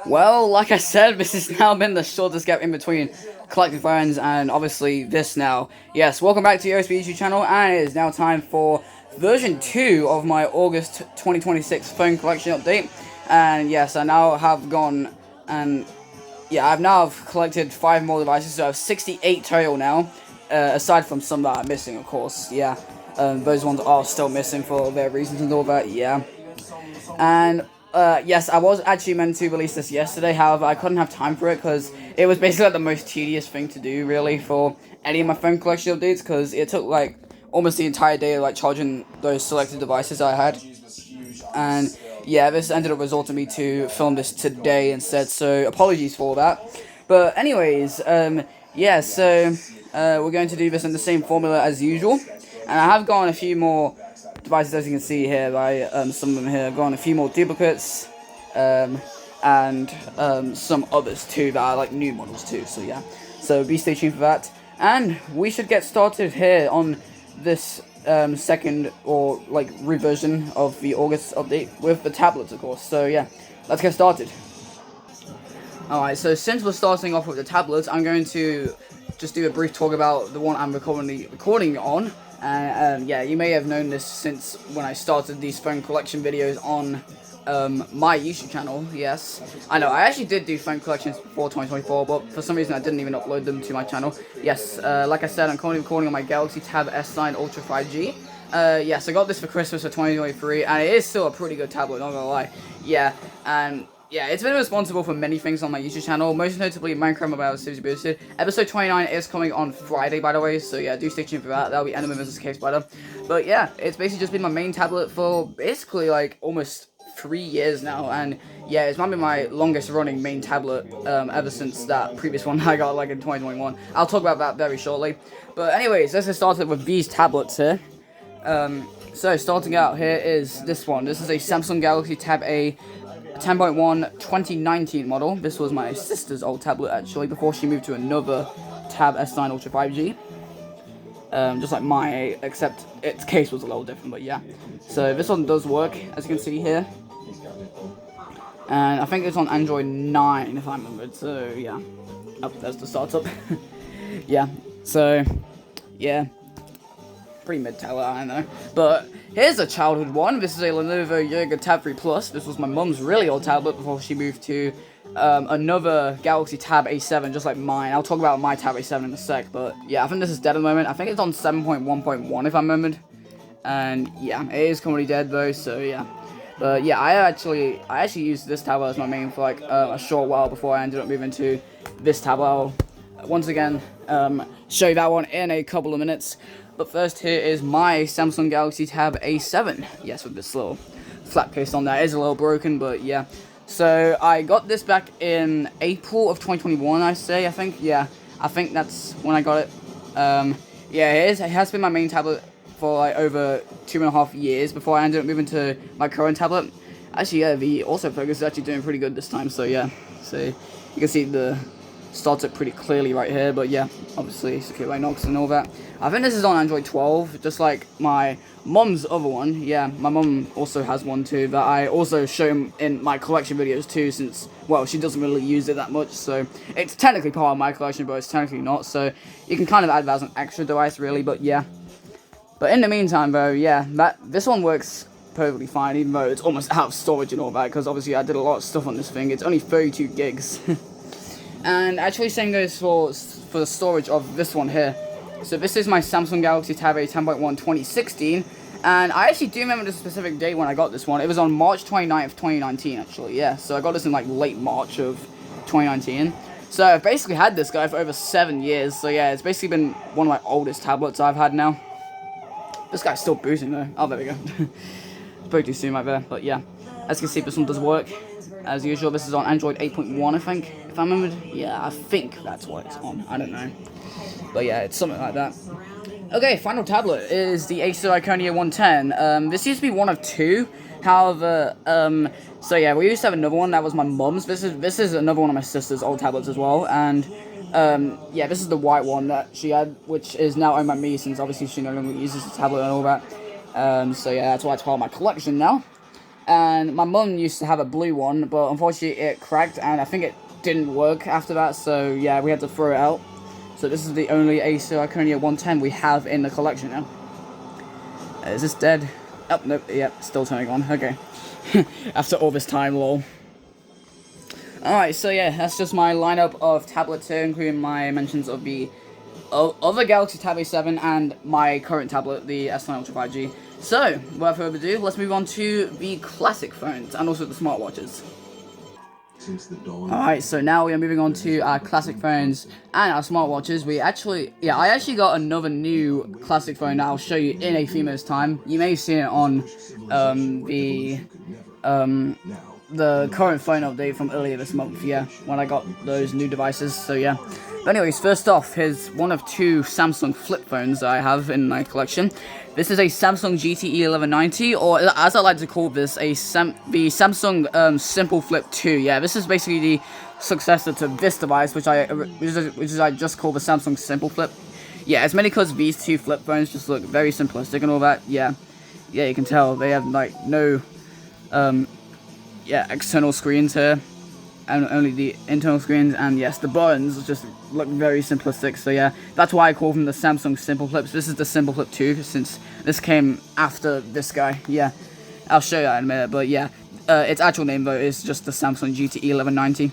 Well, like I said, this has now been the shortest gap in between collecting phones and obviously this now. Yes, welcome back to your YouTube channel, and it is now time for version 2 of my August 2026 phone collection update. And yes, I now have gone and I've now collected 5 more devices, so I have 68 total now, aside from some that are missing, of course. Yeah, those ones are still missing for their reasons and all that. Yeah. And yes, I was actually meant to release this yesterday, however, I couldn't have time for it because it was basically like the most tedious thing to do, really, for any of my phone collection updates, because it took like almost the entire day of like charging those selected devices I had. And yeah, this ended up resulting me to film this today instead, so apologies for that. But anyways, yeah, so we're going to do this in the same formula as usual, and I have gotten a few more devices, as you can see here, by some of them here. I've gotten a few more duplicates, and some others too that are like new models too, so yeah. So be stay tuned for that, and we should get started here on this second or like reversion of the August update with the tablets, of course. So yeah, let's get started. Alright, so since we're starting off with the tablets, I'm going to just do a brief talk about the one I'm currently recording on. And yeah, you may have known this since when I started these phone collection videos on my YouTube channel. Yes, I know, I actually did do phone collections before 2024, but for some reason I didn't even upload them to my channel. Yes, like I said, I'm currently recording on my Galaxy Tab S9 Ultra 5G. Yes, I got this for Christmas for 2023, and it is still a pretty good tablet, not gonna lie. Yeah, and yeah, it's been responsible for many things on my YouTube channel, most notably Minecraft Mobile Series Rebooted. Episode 29 is coming on Friday, by the way, so yeah, do stay tuned for that. That'll be Enderman vs. Cave Spider. But yeah, it's basically just been my main tablet for basically like almost 3 years now, and yeah, it's might be my longest running main tablet ever since that previous one I got like in 2021. I'll talk about that very shortly. But anyways, let's get started with these tablets here. So starting out here is this one. This is a Samsung Galaxy Tab A 10.1 2019 model. This was my sister's old tablet actually, before she moved to another Tab S9 Ultra 5G. Just like my, except its case was a little different, but yeah. So this one does work, as you can see here. And I think it's on Android 9, if I remember. So yeah. Oh, there's the startup. Yeah. So, yeah. Pretty mid-tower, I know. But here's a childhood one. This is a Lenovo Yoga Tab 3 Plus. This was my mum's really old tablet before she moved to another Galaxy Tab A7, just like mine. I'll talk about my Tab A7 in a sec, but yeah, I think this is dead at the moment. I think it's on 7.1.1 if I remembered. And yeah, it is currently dead though, so yeah. But yeah, I actually used this tablet as my main for like a short while before I ended up moving to this tablet. I'll once again show you that one in a couple of minutes. But first, here is my Samsung Galaxy Tab A7. Yes, with this little flat case on there. It is a little broken, but yeah. So, I got this back in April of 2021, I think. Yeah, I think that's when I got it. Yeah, it has been my main tablet for like over 2.5 years before I ended up moving to my current tablet. Actually, yeah, the autofocus is actually doing pretty good this time, so yeah. So, you can see the startup pretty clearly right here, but yeah, obviously secure by Knox and all that. I think this is on Android 12, just like my mom's other one. Yeah, my mom also has one too, that I also show in my collection videos too, since, well, she doesn't really use it that much, so it's technically part of my collection, but it's technically not, so you can kind of add that as an extra device, really, but yeah. But in the meantime, though, yeah, this one works perfectly fine, even though it's almost out of storage and all that, because obviously I did a lot of stuff on this thing. It's only 32 gigs. And actually, same goes for the storage of this one here. So this is my Samsung Galaxy Tab A 10.1 2016, and I actually do remember the specific date when I got this one. It was on March 29th, 2019, actually, yeah. So I got this in like late March of 2019. So I've basically had this guy for over 7 years. So yeah, it's basically been one of my oldest tablets I've had now. This guy's still booting though. Oh, there we go. Spoke too soon right there, but yeah. As you can see, this one does work. As usual, this is on Android 8.1, I think, if I remembered. Yeah, I think that's what it's on. I don't know. But yeah, it's something like that. Okay, final tablet is the Acer Iconia 110. This used to be one of two. However, so yeah, we used to have another one. That was my mum's. This is another one of my sister's old tablets as well. And yeah, this is the white one that she had, which is now owned by me, since obviously she no longer uses the tablet and all that. So yeah, that's why it's part of my collection now. and my mum used to have a blue one, but unfortunately it cracked, and I think it didn't work after that, so yeah, we had to throw it out. So this is the only Acer Iconia 110 we have in the collection now. Is this dead? Oh, nope, yep, still turning on, okay. After all this time, lol. Alright, so yeah, that's just my lineup of tablets here, including my mentions of the other Galaxy Tab A7 and my current tablet, the S9 Ultra 5G. So, without further ado, let's move on to the classic phones and also the smartwatches. Alright, so now we are moving on to our classic phones and our smartwatches. I actually got another new classic phone that I'll show you in a few minutes time. You may have seen it on the current phone update from earlier this month, yeah, when I got those new devices, so yeah. But anyways, first off, here's one of two Samsung flip phones that I have in my collection. This is a Samsung GTE 1190, or as I like to call this, the Samsung Simple Flip 2. Yeah, this is basically the successor to this device, which I just call the Samsung Simple Flip. Yeah, it's mainly because these two flip phones just look very simplistic and all that. Yeah, you can tell they have like no external screens here, and only the internal screens, and yes, the buttons just look very simplistic, so yeah, that's why I call them the Samsung Simple Flips. This is the Simple Flip 2, since this came after this guy, yeah, I'll show you that in a minute, but yeah, its actual name though is just the Samsung GTE 1190.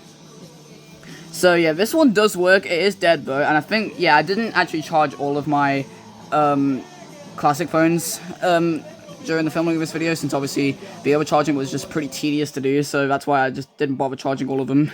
So yeah, this one does work, it is dead though, and I think, yeah, I didn't actually charge all of my classic phones during the filming of this video, since obviously the overcharging was just pretty tedious to do, so that's why I just didn't bother charging all of them.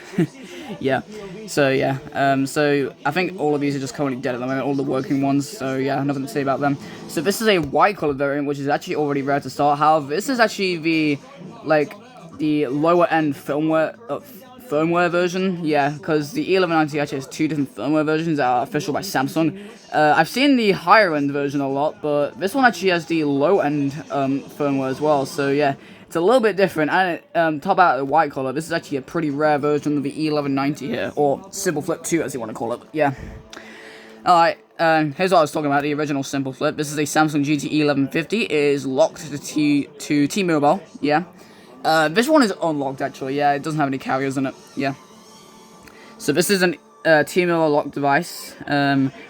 Yeah, so yeah, so I think all of these are just currently dead at the moment, all the working ones, so yeah, nothing to say about them. So this is a white color variant, which is actually already rare to start. However, this is actually the lower end firmware version, yeah, because the E1190 actually has two different firmware versions that are official by Samsung. I've seen the higher end version a lot, but this one actually has the low end firmware as well, so yeah, it's a little bit different. And top out the white color, this is actually a pretty rare version of the E1190 here, or Simple Flip 2 as you want to call it, yeah. Alright, here's what I was talking about, the original Simple Flip. This is a Samsung GTE 1150, it is locked to T-Mobile, yeah. This one is unlocked actually, yeah, it doesn't have any carriers in it, yeah. So this is an T-Mobile locked device,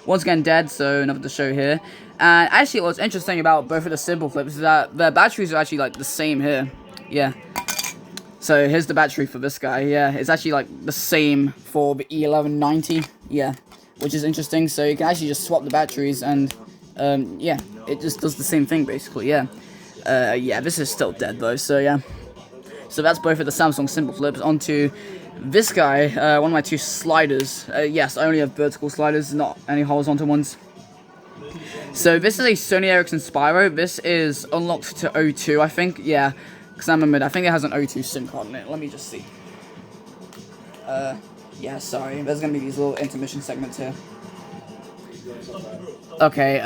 once again dead, so nothing to show here. And actually what's interesting about both of the Simple Flips is that their batteries are actually like the same here, yeah. So here's the battery for this guy, yeah, it's actually like the same for the E1190, yeah, which is interesting. So you can actually just swap the batteries and, yeah, it just does the same thing basically, yeah. Yeah, this is still dead though, so yeah. So that's both of the Samsung Simple Flips. Onto this guy, one of my two sliders. Yes, I only have vertical sliders, not any horizontal ones. So this is a Sony Ericsson Spyro. This is unlocked to O2, I think. Yeah, because I remember, I think it has an O2 SIM card in it. Let me just see. Yeah, sorry. There's going to be these little intermission segments here. Okay,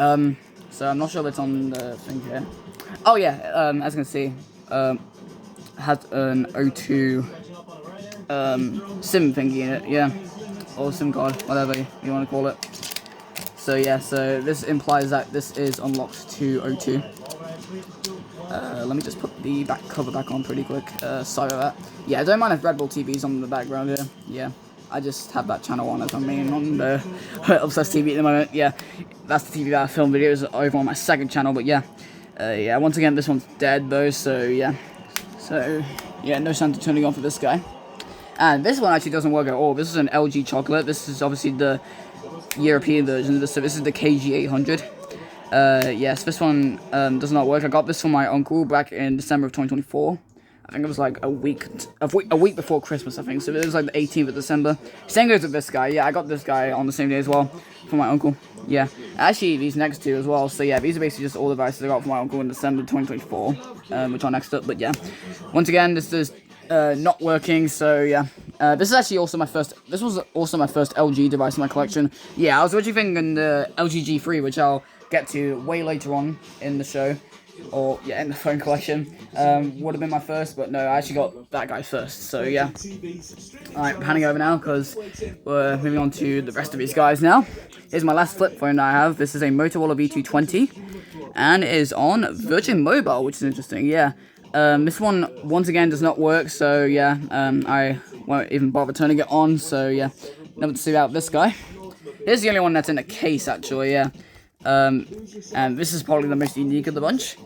so I'm not sure if it's on the thing here. Oh yeah, as you can see, has an O2 SIM thingy in it, yeah, or SIM card, whatever you want to call it. So yeah, so this implies that this is unlocked to O2. Let me just put the back cover back on pretty quick. Sorry about that. Yeah, I don't mind if Red Bull TV's on the background here. Yeah, I just have that channel on as my main on the Obsessed TV at the moment. Yeah, that's the TV that I film videos over on my second channel. But yeah, yeah. Once again, this one's dead though. So yeah, no sound to turning on for this guy. And this one actually doesn't work at all. This is an LG chocolate. This is obviously the European version of this. So this is the KG800. Yes, this one does not work. I got this from my uncle back in December of 2024. I think it was like a week before Christmas, I think. So it was like the 18th of December. Same goes with this guy. Yeah, I got this guy on the same day as well from my uncle. Yeah, actually these next two as well. So yeah, these are basically just all the devices I got from my uncle in December 2024, which are next up. But yeah, once again, this is not working. So yeah, this is actually also my first. This was also my first LG device in my collection. Yeah, I was originally thinking the LG G3, which I'll get to way later on in the show, or yeah, in the phone collection. Would have been my first, but no, I actually got that guy first. So yeah, alright, panning over now because we're moving on to the rest of these guys now. Here's my last flip phone that I have. This is a Motorola V220, and it is on Virgin Mobile, which is interesting. Yeah, This one, once again, does not work, so yeah, I won't even bother turning it on, so yeah, nothing to see about this guy. Here's the only one that's in a case, actually, yeah. And this is probably the most unique of the bunch.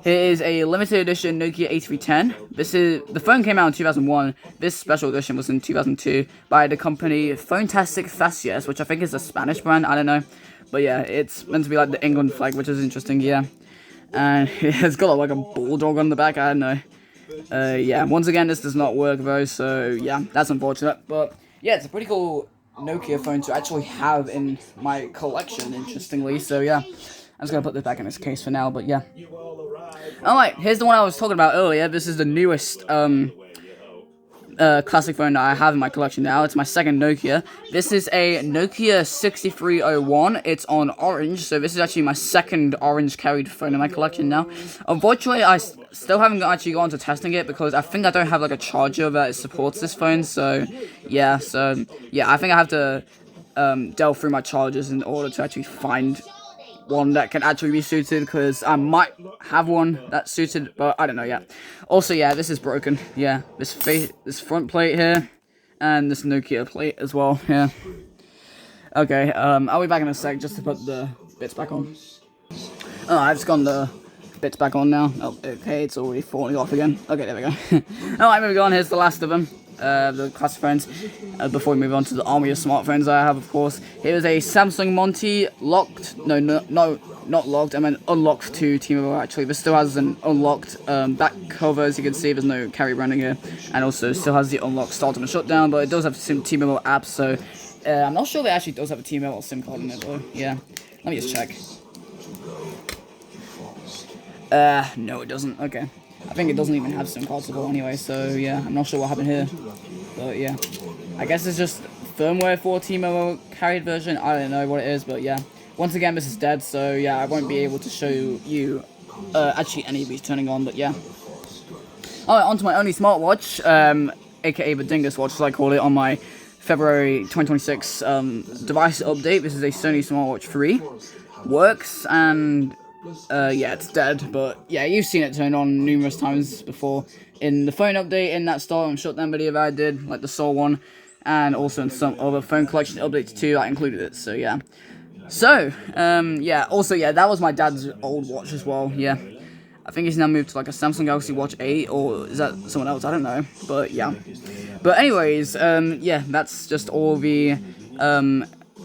Here is a limited edition Nokia A5310. The phone came out in 2001. This special edition was in 2002 by the company Fantastic Facias, which I think is a Spanish brand, I don't know. But yeah, it's meant to be like the England flag, which is interesting, yeah. And it's got like a bulldog on the back, I don't know. Yeah, once again, this does not work though, so yeah, that's unfortunate. But yeah, it's a pretty cool Nokia phone to actually have in my collection, interestingly, so yeah. I'm just gonna put this back in its case for now, but yeah. Alright, here's the one I was talking about earlier. This is the newest, classic phone that I have in my collection now. It's my second Nokia. This is a Nokia 6301. It's on orange, so this is actually my second orange carried phone in my collection now. Unfortunately, I still haven't actually gone to testing it because I think I don't have like a charger that supports this phone, so yeah, I think I have to delve through my chargers in order to actually find one that can actually be suited, because I might have one that's suited, but I don't know yet. Also, yeah, this is broken. Yeah, this front plate here, and this Nokia plate as well. Yeah. Okay. I'll be back in a sec just to put the bits back on. Oh, I've just got the bits back on now. Oh, okay, it's already falling off again. Okay, there we go. Alright, moving on. Here's the last of them. The classic phones. Before we move on to the army of smartphones I have, of course. Here is a Samsung Monty locked. No, not locked. I meant unlocked to T-Mobile. Actually, this still has an unlocked back cover. As you can see, there's no carry branding here, and also still has the unlocked start and shutdown. But it does have some T-Mobile apps, so I'm not sure that actually does have a T-Mobile SIM card in it though. Yeah, let me just check. No, it doesn't. Okay. I think it doesn't even have SIM card support anyway, so yeah, I'm not sure what happened here. But yeah, I guess it's just firmware for T-Mobile carried version. I don't know what it is, but yeah. Once again, this is dead, so yeah, I won't be able to show you actually any of these turning on, but yeah. Alright, on to my only smartwatch, aka the Dingus Watch, as I call it, on my February 2026 device update. This is a Sony Smartwatch 3. Works, and yeah, it's dead, but yeah, you've seen it turn on numerous times before in the phone update, in that start and shutdown video that I did, like the Soul one, and also in some other phone collection updates too, I included it, so yeah. So, yeah, also, yeah, that was my dad's old watch as well, yeah. I think he's now moved to like a Samsung Galaxy Watch 8, or is that someone else? I don't know, but yeah. But anyways, yeah, that's just all the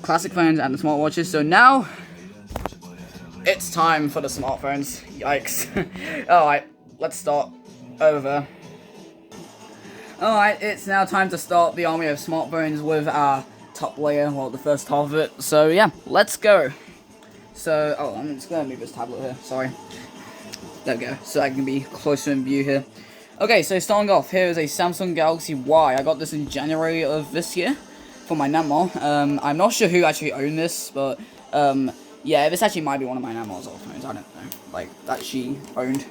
classic phones and the smartwatches, so now it's time for the smartphones. Yikes. Alright, let's start over. Alright, it's now time to start the army of smartphones with our top layer, well, the first half of it. So yeah, let's go. So, oh, I'm just going to move this tablet here, sorry. There we go, so I can be closer in view here. Okay, so starting off, here is a Samsung Galaxy Y. I got this in January of this year for my Nanma. I'm not sure who actually owned this, but yeah, this actually might be one of my Nanma's old phones, I don't know, like, that she owned.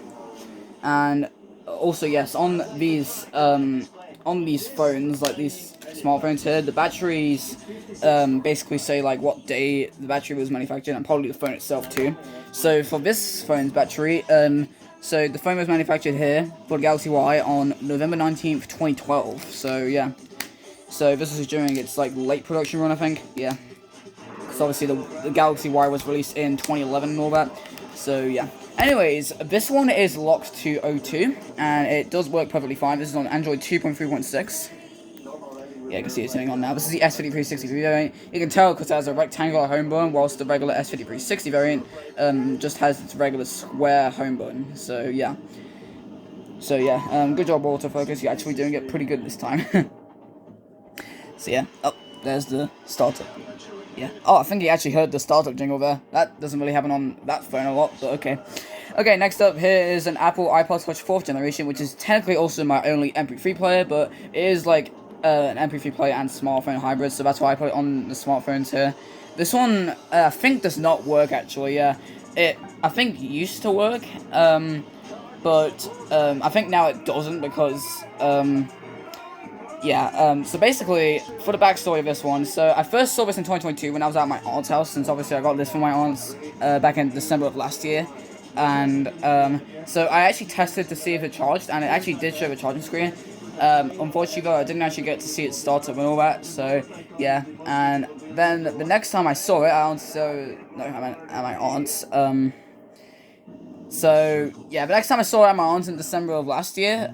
And also, yes, on these phones, like these smartphones here, the batteries basically say like what day the battery was manufactured, and probably the phone itself too. So for this phone's battery, so the phone was manufactured here for the Galaxy Y on November 19th, 2012. So yeah, so this is during its like late production run, I think. Yeah, because obviously the Galaxy Y was released in 2011 and all that. So yeah. Anyways, this one is locked to O2, and it does work perfectly fine. This is on Android 2.3.6. Yeah, you can see it turning on now. This is the S5360 variant. You can tell because it has a rectangular home button, whilst the regular S5360 variant just has its regular square home button. So yeah. Good job, autofocus. You're actually doing it pretty good this time. So yeah. Oh, there's the startup. Yeah. Oh, I think he actually heard the startup jingle there. That doesn't really happen on that phone a lot, but okay. Okay, next up here is an Apple iPod Touch 4th generation, which is technically also my only MP3 player, but it is like an MP3 player and smartphone hybrid, so that's why I put it on the smartphones here. This one, I think does not work actually, yeah. I think used to work, but I think now it doesn't because, yeah, so basically, for the backstory of this one, so I first saw this in 2022 when I was at my aunt's house, since obviously I got this from my aunt's back in December of last year, and so I actually tested to see if it charged, and it actually did show the charging screen. Unfortunately though, I didn't actually get to see it start up and all that, so yeah. And then the next time I saw it, at my aunt's, so yeah, the next time I saw it at my aunt's in December of last year,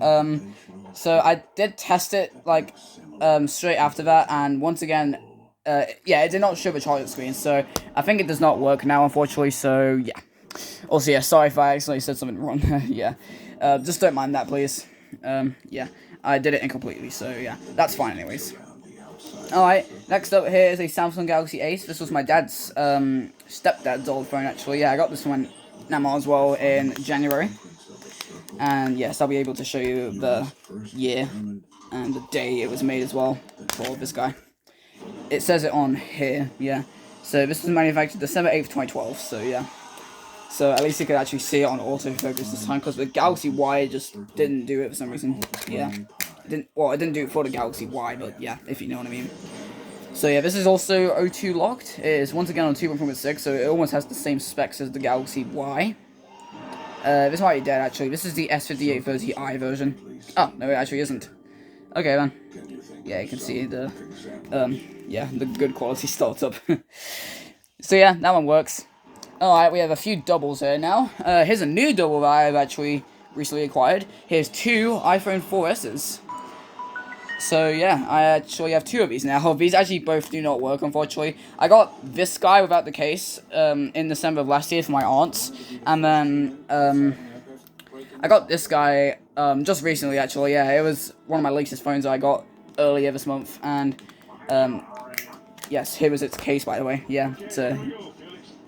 so I did test it, like, straight after that, and once again, yeah, it did not show the charging screen, so I think it does not work now, unfortunately, so yeah. Also, yeah, sorry if I accidentally said something wrong, yeah, just don't mind that, please. Yeah, I did it incompletely, so yeah, that's fine anyways. Alright, next up here is a Samsung Galaxy Ace. This was my dad's, stepdad's old phone, actually. Yeah, I got this one now as well in January. And yes, I'll be able to show you the year and the day it was made as well for this guy. It says it on here, yeah. So this was manufactured December 8th, 2012, so yeah. So at least you could actually see it on autofocus this time, because the Galaxy Y just didn't do it for some reason, yeah. It didn't do it for the Galaxy Y, but yeah, if you know what I mean. So yeah, this is also O2 locked. It is once again on 2.6, so it almost has the same specs as the Galaxy Y. This might be dead actually. This is the S5830i version. Oh, no, it actually isn't. Okay then. Yeah, you can see the, yeah, the good quality startup. So yeah, that one works. Alright, we have a few doubles here now. Here's a new double that I've actually recently acquired. Here's two iPhone 4Ss. So yeah, I actually have two of these now. These actually both do not work, unfortunately. I got this guy without the case in December of last year for my aunts, and then I got this guy just recently, actually. Yeah, it was one of my latest phones that I got earlier this month, and yes, here was its case, by the way. Yeah, it's a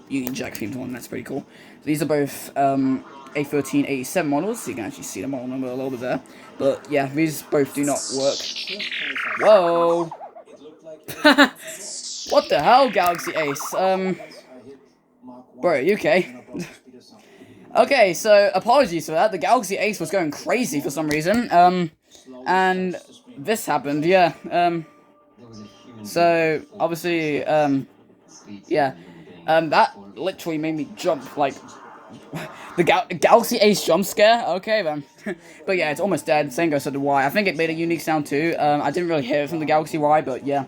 Union Jack themed one. That's pretty cool. These are both A1387 models, so you can actually see the model number a little bit there. But yeah, these both do not work. Whoa! What the hell, Galaxy Ace? Bro, are you okay? Okay, so apologies for that. The Galaxy Ace was going crazy for some reason. And this happened, yeah. So obviously, yeah. That literally made me jump, like, the Galaxy Ace jump scare? Okay, then. But yeah, it's almost dead. Same goes to the Y. I think it made a unique sound too. I didn't really hear it from the Galaxy Y, but yeah.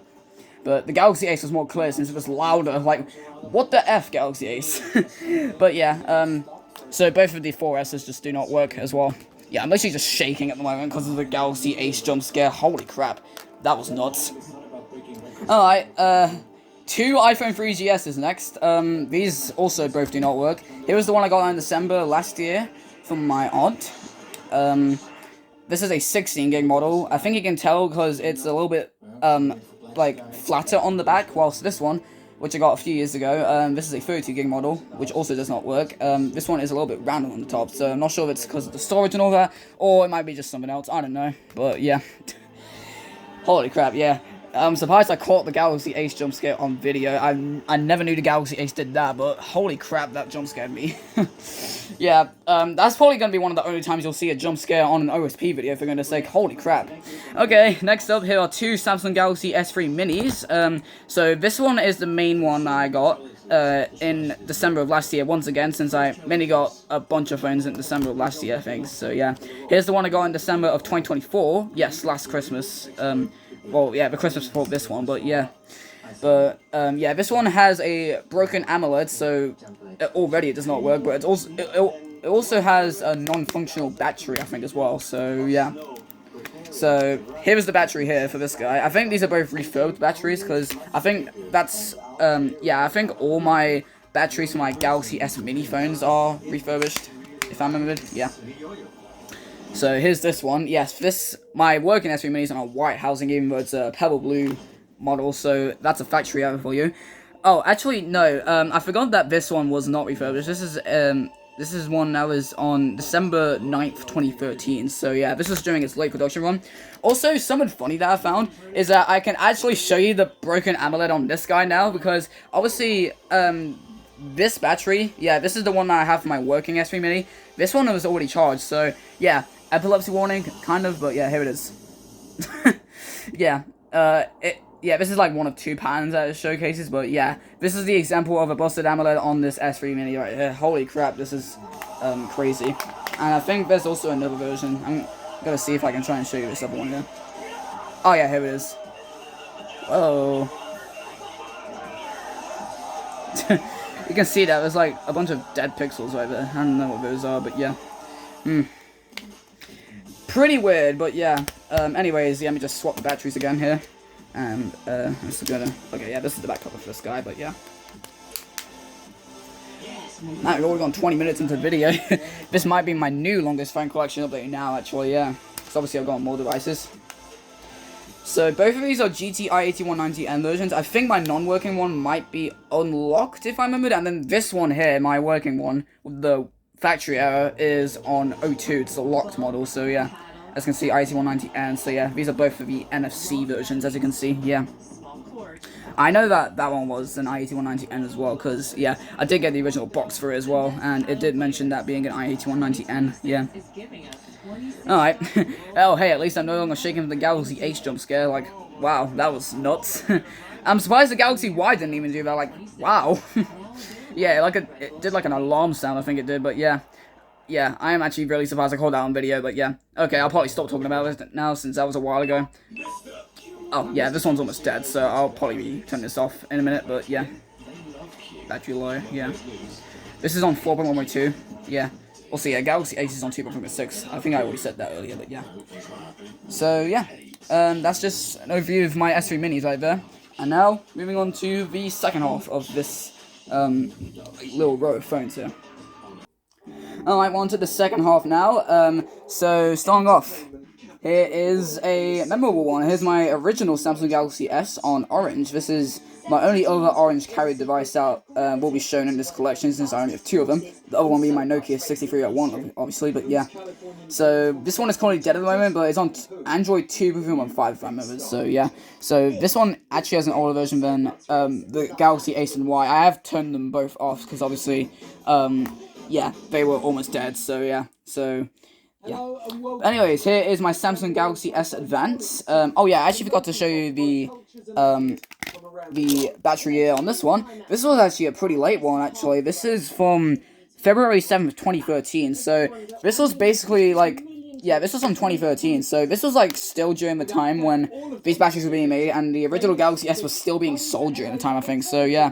But the Galaxy Ace was more clear since it was louder. Like, what the F, Galaxy Ace? But yeah, so both of the 4Ss just do not work as well. Yeah, I'm literally just shaking at the moment because of the Galaxy Ace jump scare. Holy crap. That was nuts. Alright, two iPhone 3GSs next. These also both do not work. Here was the one I got in December last year from my aunt. This is a 16 gig model. I think you can tell because it's a little bit, like, flatter on the back, whilst this one, which I got a few years ago, this is a 32 gig model, which also does not work. This one is a little bit rounded on the top, so I'm not sure if it's because of the storage and all that, or it might be just something else, I don't know, but yeah. Holy crap, yeah. I'm surprised I caught the Galaxy Ace jump scare on video. I never knew the Galaxy Ace did that, but holy crap, that jump scared me. Yeah, that's probably going to be one of the only times you'll see a jump scare on an OSP video, for goodness sake. Holy crap. Okay, next up, here are two Samsung Galaxy S3 Minis. So this one is the main one I got in December of last year, once again, since I mainly got a bunch of phones in December of last year, I think. So yeah, here's the one I got in December of 2024. Yes, last Christmas. Well, yeah, the Christmas before this one, but yeah. But, yeah, this one has a broken AMOLED, so already it does not work, but it's also, it also has a non-functional battery, I think, as well, so, yeah. So, here is the battery here for this guy. I think these are both refurbed batteries, because I think that's, yeah, I think all my batteries for my Galaxy S mini phones are refurbished, if I remember, yeah. So here's this one. Yes, my working S3 Mini is on a white housing, even though it's a pebble blue model, so that's a factory error for you. Oh, actually, no, I forgot that this one was not refurbished. This is one that was on December 9th, 2013, so yeah, this was during its late production run. Also, something funny that I found is that I can actually show you the broken AMOLED on this guy now, because obviously, this battery, yeah, this is the one that I have for my working S3 Mini. This one was already charged, so yeah, epilepsy warning, kind of, but yeah, here it is. Yeah, yeah, this is like one of two patterns that it showcases, but yeah, this is the example of a busted AMOLED on this S3 Mini right here. Holy crap, this is crazy. And I think there's also another version. I'm gonna see if I can try and show you this other one here. Oh yeah, here it is. Whoa. You can see that there's like a bunch of dead pixels right there. I don't know what those are, but yeah. Pretty weird, but yeah. Anyways, yeah, let me just swap the batteries again here. And I'm just gonna, okay, yeah, this is the back cover for this guy, but yeah. Now we've already gone 20 minutes into the video. This might be my new longest phone collection update now, actually, yeah. Because obviously I've got more devices. So both of these are GT A5190N versions. I think my non-working one might be unlocked, if I remember. And then this one here, my working one, with the factory error, is on O2. It's a locked model, so yeah. As you can see, A8190N. So yeah, these are both of the NFC versions, as you can see, yeah. I know that that one was an i8190N as well, because, yeah, I did get the original box for it as well, and it did mention that being an i8190N, yeah. Alright. Oh, hey, at least I'm no longer shaking from the Galaxy Ace jump scare, like, wow, that was nuts. I'm surprised the Galaxy Y didn't even do that, like, wow. Yeah, like it did like an alarm sound, I think it did, but yeah. Yeah, I am actually really surprised I called that on video, but yeah. Okay, I'll probably stop talking about it now, since that was a while ago. Oh, yeah, this one's almost dead, so I'll probably turn this off in a minute, but yeah. Battery low, yeah. This is on 4.1.2, yeah. We'll see, yeah, Galaxy Ace is on 2.1.6. I think I already said that earlier, but yeah. So, yeah. That's just an overview of my S3 Minis right there. And now, moving on to the second half of this little row of phones here. Alright, we're on to the second half now. So, starting off, here is a memorable one. Here's my original Samsung Galaxy S on orange. This is my only other orange carried device that will be shown in this collection, since I only have two of them. The other one being my Nokia 6301, obviously, but yeah. So, this one is currently dead at the moment, but it's on Android 2.1.5, if I remember, so yeah. So, this one actually has an older version than the Galaxy Ace and Y. I have turned them both off, because obviously, yeah, they were almost dead, so yeah. So, yeah. Anyways, here is my Samsung Galaxy S Advance. Oh yeah, I actually forgot to show you the battery year on this one. This was actually a pretty late one, actually. This is from February 7th, 2013. So this was basically like, yeah, this was from 2013. So this was like still during the time when these batteries were being made, and the original Galaxy S was still being sold during the time, I think. So yeah.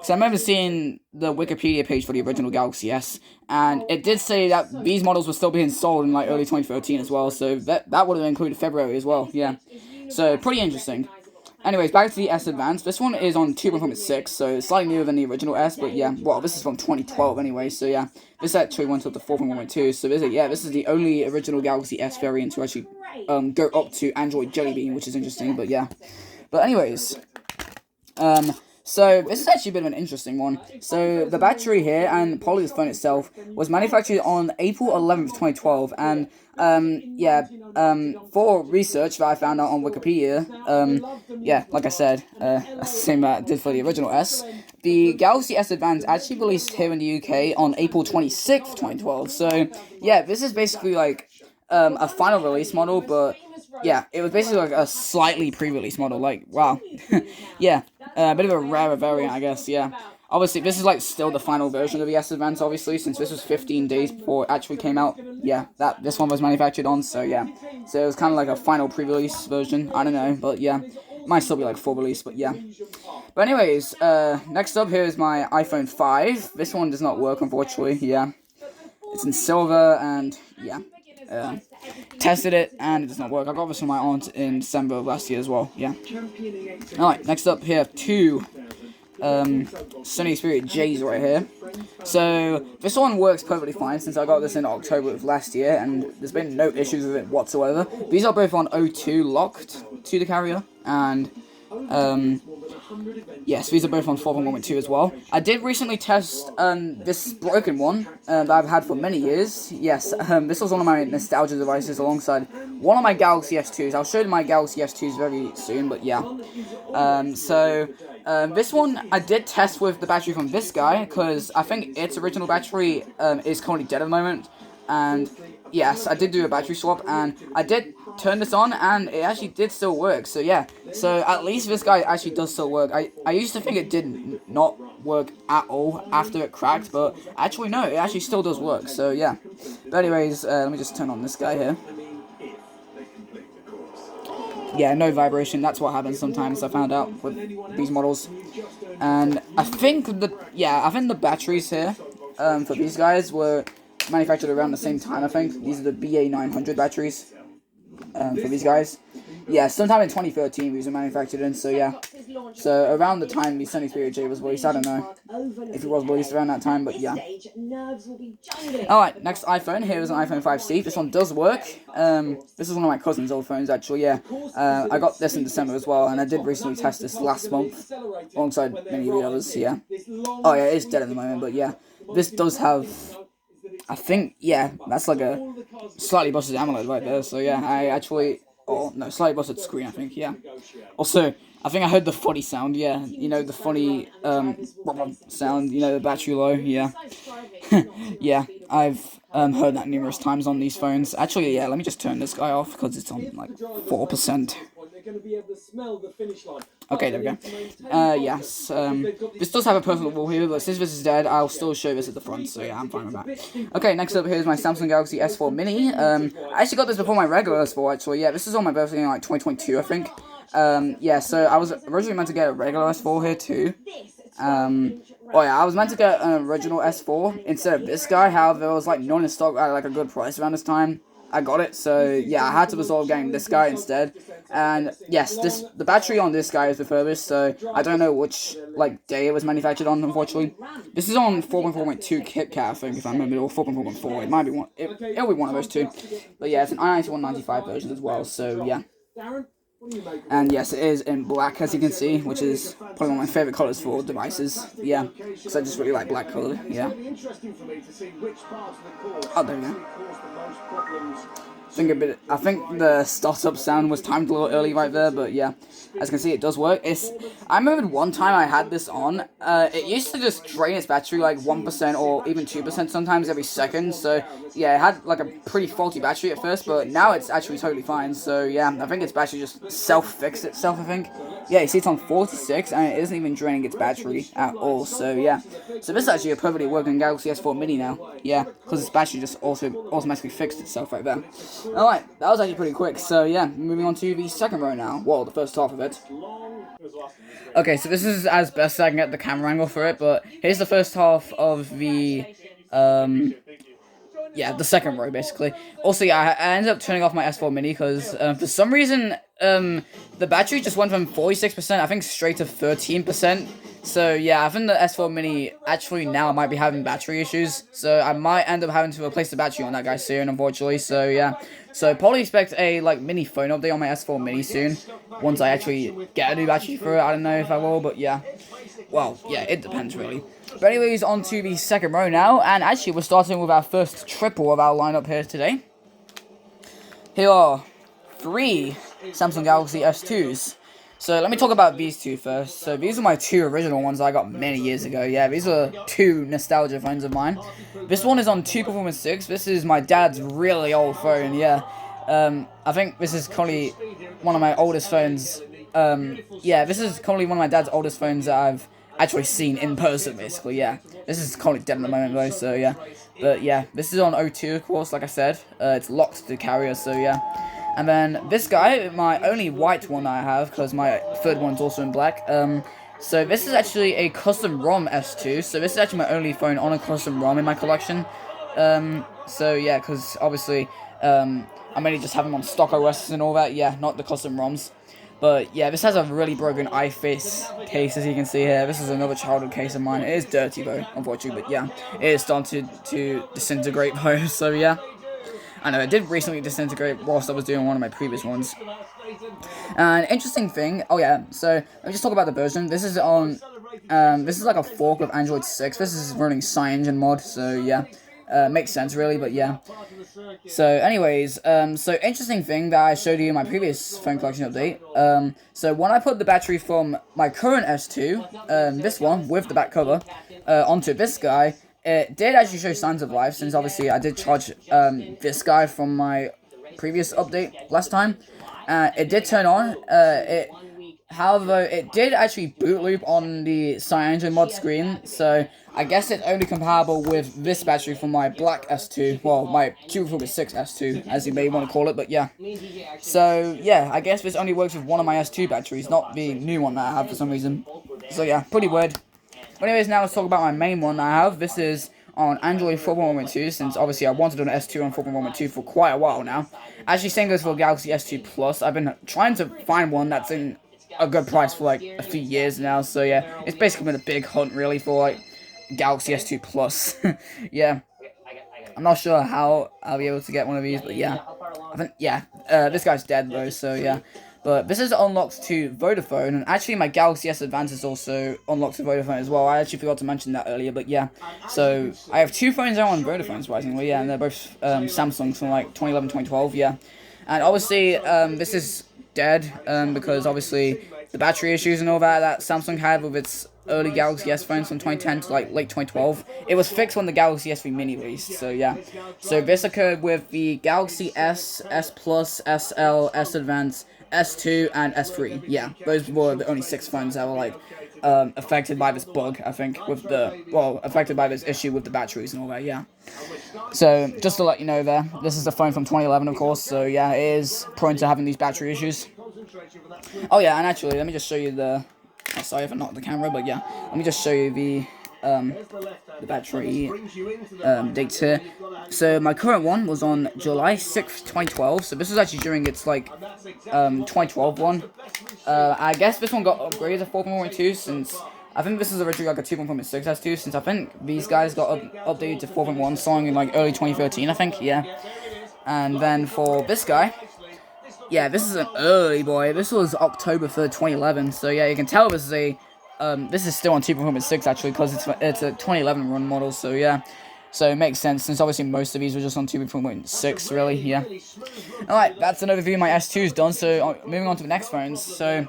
So I remember seeing the Wikipedia page for the original Galaxy S, and it did say that these models were still being sold in like early 2013 as well, so that would have included February as well, yeah. So, pretty interesting. Anyways, back to the S Advance. This one is on 2.6, so it's slightly newer than the original S, but yeah, well, this is from 2012 anyway, so yeah. This actually went up to 4.1.2, so this is the only original Galaxy S variant to actually go up to Android Jelly Bean, which is interesting, but yeah. But anyways, so, this is actually a bit of an interesting one. So, the battery here and probably the phone itself was manufactured on April 11th, 2012, and, yeah, for research that I found out on Wikipedia, yeah, like I said, that's the same that I did for the original S, the Galaxy S Advance actually released here in the UK on April 26th, 2012, so, yeah, this is basically, like, a final release model, but yeah, it was basically like a slightly pre-release model, like, wow. Yeah, a bit of a rarer variant, I guess, yeah. Obviously, this is, like, still the final version of the S Advance, obviously, since this was 15 days before it actually came out. Yeah, this one was manufactured on, so yeah. So it was kind of like a final pre-release version, I don't know, but yeah. It might still be, like, full release, but yeah. But anyways, next up here is my iPhone 5. This one does not work, unfortunately, yeah. It's in silver, and yeah. Tested it, and it does not work. I got this from my aunt in December of last year as well, yeah. Alright, next up here, two Sony Xperia J's right here. So, this one works perfectly fine since I got this in October of last year, and there's been no issues with it whatsoever. These are both on O2 locked to the carrier, and yes, these are both on 4.1.2 as well. I did recently test this broken one that I've had for many years. Yes, this was one of my nostalgia devices alongside one of my Galaxy S2s. I'll show you my Galaxy S2s very soon, but yeah. This one I did test with the battery from this guy, because I think its original battery is currently dead at the moment. And yes, I did do a battery swap, and I did turned this on, and it actually did still work. So yeah, so at least this guy actually does still work. I used to think it did not work at all after it cracked, but actually no, it actually still does work. So yeah. But anyways, let me just turn on this guy here. Yeah, no vibration. That's what happens sometimes. I found out with these models, and I think the batteries here, for these guys were manufactured around the same time. I think these are the BA900 batteries, for these guys. Yeah, sometime in 2013 these were manufactured in. So yeah, so around the time the 73J was released. I don't know if it was released around that time, but yeah. Alright, next iPhone. Here is an iPhone 5C. This one does work. This is one of my cousin's old phones, actually, yeah. I got this in December as well, and I did recently test this last month, alongside many of the others, yeah. Oh yeah, it's dead at the moment, but yeah. This does have, I think, yeah, that's like a slightly busted AMOLED right there, so yeah, I actually, oh, no, slightly busted screen, I think, yeah. Also, I think I heard the funny sound, yeah, you know, the funny, sound, you know, the battery low, yeah. Yeah, I've, heard that numerous times on these phones. Actually, yeah, let me just turn this guy off, because it's on, like, 4%. Okay, there we go. Yes, this does have a personal wallpaper, but since this is dead, I'll still show this at the front, so yeah, I'm fine with that. Okay, next up, here's my Samsung Galaxy S4 Mini. I actually got this before my regular S4, actually, yeah, this is on my birthday in, like, 2022, I think. Yeah, so I was originally meant to get a regular S4 here, too. Oh yeah, I was meant to get an original S4 instead of this guy, however, it was, like, none in stock at, like, a good price around this time. I got it, so yeah, I had to resolve getting this guy instead. And yes, the battery on this guy is refurbished, so I don't know which like day it was manufactured on, unfortunately. This is on 4.4.2 KitKat, I think, if I remember, or 4.4.4. It might be one. It'll be one of those two. But yeah, it's an i9195 version as well. So yeah. And yes, it is in black, as you can see, which is probably one of my favourite colours for devices. Yeah, because I just really like black colour. Yeah. Oh, there we go. I think the startup sound was timed a little early right there, but yeah, as you can see, it does work. I remember one time I had this on, it used to just drain its battery like 1% or even 2% sometimes every second, so yeah, it had like a pretty faulty battery at first, but now it's actually totally fine, so yeah, I think its battery just self-fixed itself, I think. Yeah, you see it's on 46, and it isn't even draining its battery at all, so yeah. So this is actually a perfectly working Galaxy S4 Mini now, yeah, because its battery just also automatically fixed itself right there. Alright, that was actually pretty quick, so yeah, moving on to the second row now. Well, the first half of it. Okay, so this is as best I can get the camera angle for it, but here's the first half of the, yeah, the second row, basically. Also, yeah, I ended up turning off my S4 Mini, because, for some reason, the battery just went from 46%, I think, straight to 13%. So, yeah, I think the S4 Mini actually now might be having battery issues, so I might end up having to replace the battery on that guy soon, unfortunately, so, yeah. So, probably expect a, like, mini phone update on my S4 Mini soon, once I actually get a new battery for it. I don't know if I will, but, yeah. Well, yeah, it depends, really. But anyways, on to the second row now, and actually, we're starting with our first triple of our lineup here today. Here are 3 Samsung Galaxy S2s. So let me talk about these two first. So these are my 2 original ones I got many years ago. Yeah, these are 2 nostalgia phones of mine. This one is on 2 Performance 6. This is my dad's really old phone, yeah. I think this is currently one of my oldest phones. Yeah, this is currently one of my dad's oldest phones that I've actually seen in person, basically, yeah. This is currently dead at the moment, though, so yeah. But yeah, this is on O2, of course, like I said. It's locked to the carrier, so yeah. And then this guy, my only white one that I have, because my third one's also in black. So this is actually a custom ROM S2. So this is actually my only phone on a custom ROM in my collection. So yeah, because obviously, I mainly just have them on stock OS and all that. Yeah, not the custom ROMs. But yeah, this has a really broken iFace case, as you can see here. This is another childhood case of mine. It is dirty though, unfortunately, but yeah, it is starting to disintegrate though. So yeah. I know, it did recently disintegrate whilst I was doing one of my previous ones. An interesting thing, oh yeah, so let me just talk about the version. This is on, this is like a fork of Android 6. This is running CyanogenMod mod, so yeah. Makes sense really, but yeah. So anyways, so interesting thing that I showed you in my previous phone collection update. So when I put the battery from my current S2, this one, with the back cover, onto this guy, it did actually show signs of life, since obviously I did charge this guy from my previous update last time. It did turn on. However, it did actually boot loop on the CyanogenMod mod screen, so I guess it's only compatible with this battery from my black S2, well, my 246 S2, as you may want to call it, but yeah. So, yeah, I guess this only works with one of my S2 batteries, not the new one that I have for some reason. So yeah, pretty weird. But anyways, now let's talk about my main one that I have. This is on Android 4.1.2, since obviously I wanted an S2 on 4.1.2 for quite a while now. Actually, same goes for Galaxy S2 Plus. I've been trying to find one that's in a good price for like a few years now, so yeah, it's basically been a big hunt really for like Galaxy S2 Plus. Yeah, I'm not sure how I'll be able to get one of these, but yeah, I think this guy's dead though, so yeah. But this is unlocked to Vodafone, and actually my Galaxy S Advance is also unlocked to Vodafone as well. I actually forgot to mention that earlier, but yeah. So I have two phones now on Vodafone, surprisingly, yeah, and they're both Samsungs from like 2011, 2012, yeah. And obviously, this is dead, because obviously the battery issues and all that Samsung had with its early Galaxy S phones from 2010 to like late 2012. It was fixed when the Galaxy S3 Mini released, so yeah. So this occurred with the Galaxy S, S Plus, SL, S Advance, S2, and S3. Yeah, those were the only 6 phones that were like affected by this bug, I think, with the, well, affected by this issue with the batteries and all that, yeah. So, just to let you know there, this is a phone from 2011, of course, so yeah, it is prone to having these battery issues. Oh yeah, and actually, let me just show you the, oh, sorry if I knocked the camera, but yeah, let me just show you the battery dates here. So my current one was on July 6th, 2012, so this was actually during its like 2012 one. I guess this one got upgraded to 4.1.2 since I think this is originally like a 2.6 S2, since I think these guys got updated to 4.1 starting in like early 2013, I think, yeah. And then for this guy, yeah, this is an early boy. This was October 3rd, 2011, so yeah, you can tell this is a this is still on 2.6 actually, because it's a 2011 run model, so yeah. So it makes sense, since obviously most of these were just on 2.6, really, yeah. Alright, that's an overview of my S2's done, so moving on to the next phones. So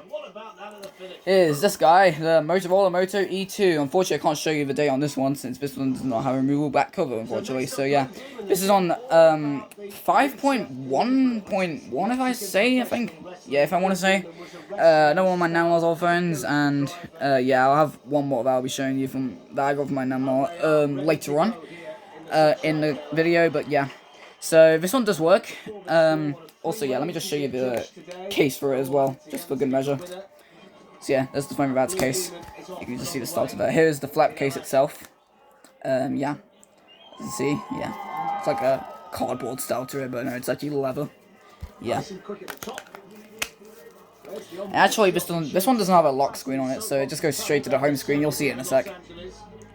is this guy, the Motorola Moto E2. Unfortunately, I can't show you the date on this one, since this one does not have a removable back cover, unfortunately. So yeah, this is on 5.1.1, if I think. Yeah, if I want to say. Another one of my Namor's old phones, and yeah, I'll have one more that I'll be showing you from that I got from my Namor later on in the video, but yeah. So this one does work. Also, yeah, let me just show you the case for it as well, just for good measure. So yeah, there's the phone without its case. You can just see the starter there. Here's the flap case itself. Yeah, as you can see, yeah, it's like a cardboard style to it, but no, it's actually leather. Yeah. And actually, this one doesn't have a lock screen on it, so it just goes straight to the home screen. You'll see it in a sec.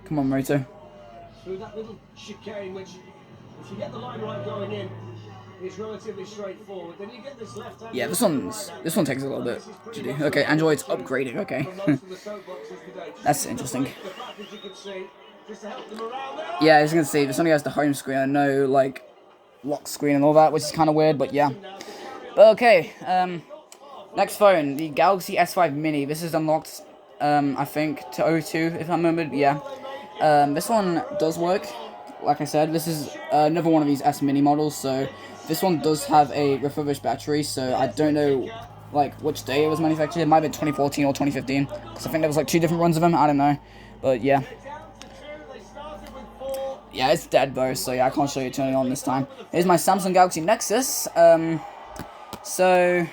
Come on, Moto. Through that little chicane, which, if you get the line right going in, it's relatively straightforward. Then you get this left hand. Yeah, this one takes a little bit to do. Okay, Android's upgrading. Okay, that's interesting. Yeah, as you can see, this only has the home screen and no like lock screen and all that, which is kind of weird, but yeah. But okay, next phone, the Galaxy S5 Mini. This is unlocked, I think, to O2, if I remember. Yeah. This one does work. Like I said, this is another one of these S Mini models, so this one does have a refurbished battery, so I don't know like which day it was manufactured. It might have been 2014 or 2015, because I think there was like 2 different runs of them, I don't know, but yeah. Yeah, it's dead though, so yeah, I can't show you turning on this time. Here's my Samsung Galaxy Nexus. So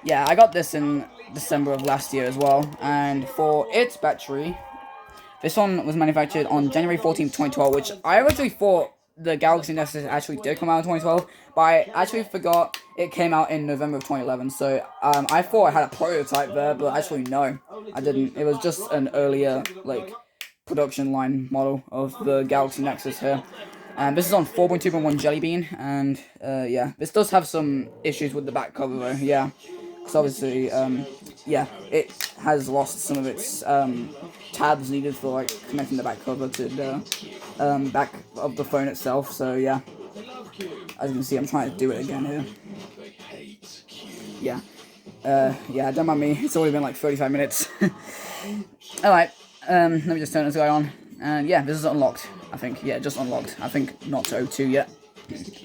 yeah, I got this in December of last year as well, and for its battery, this one was manufactured on January 14th, 2012, which I originally thought the Galaxy Nexus actually did come out in 2012, but I actually forgot it came out in November of 2011, so I thought I had a prototype there, but actually no, I didn't. It was just an earlier, like, production line model of the Galaxy Nexus here. And this is on 4.2.1 Jelly Bean, and yeah, this does have some issues with the back cover though, yeah. Because obviously, yeah, it has lost some of its tabs needed for like connecting the back cover to the back of the phone itself. So yeah, as you can see, I'm trying to do it again here. Yeah, yeah, don't mind me. It's already been like 35 minutes. All right, let me just turn this guy on. And yeah, this is unlocked. I think, yeah, just unlocked. I think not to O2 yet.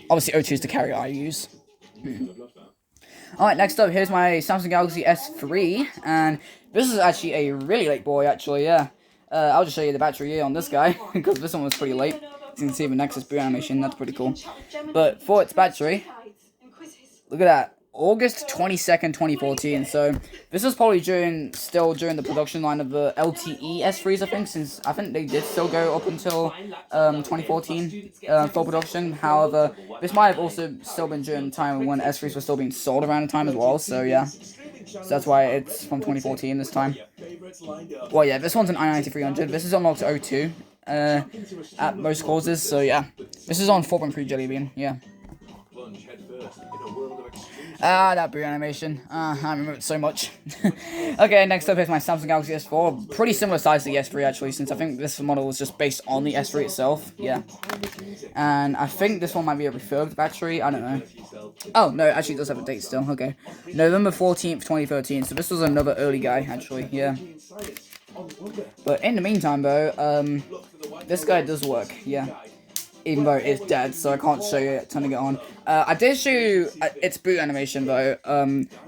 Obviously, O2 is the carrier I use. Alright, next up, here's my Samsung Galaxy S3, and this is actually a really late boy, actually, yeah. I'll just show you the battery here on this guy, because this one was pretty late. As you can see the Nexus boot animation, that's pretty cool. But for its battery, look at that. August 22nd, 2014. So this was probably still during the production line of the LTE S3s, I think, since I think they did still go up until 2014 full production. However, this might have also still been during the time when S3s were still being sold around the time as well. So yeah, so that's why it's from 2014 this time. Well, yeah, this one's an i9300. This is unlocked to 02 at most causes. So yeah, this is on 4.3 Jelly Bean. Yeah. That boot animation. I remember it so much. Okay, next up is my Samsung Galaxy S4. Pretty similar size to the S3, actually, since I think this model was just based on the S3 itself. Yeah. And I think this one might be a refurbed battery. I don't know. Oh, no, it actually does have a date still. Okay. November 14th, 2013. So this was another early guy, actually. Yeah. But in the meantime, though, this guy does work. Yeah. Even though it's dead, so I can't show you it, turning it on. I did show you its boot animation, though,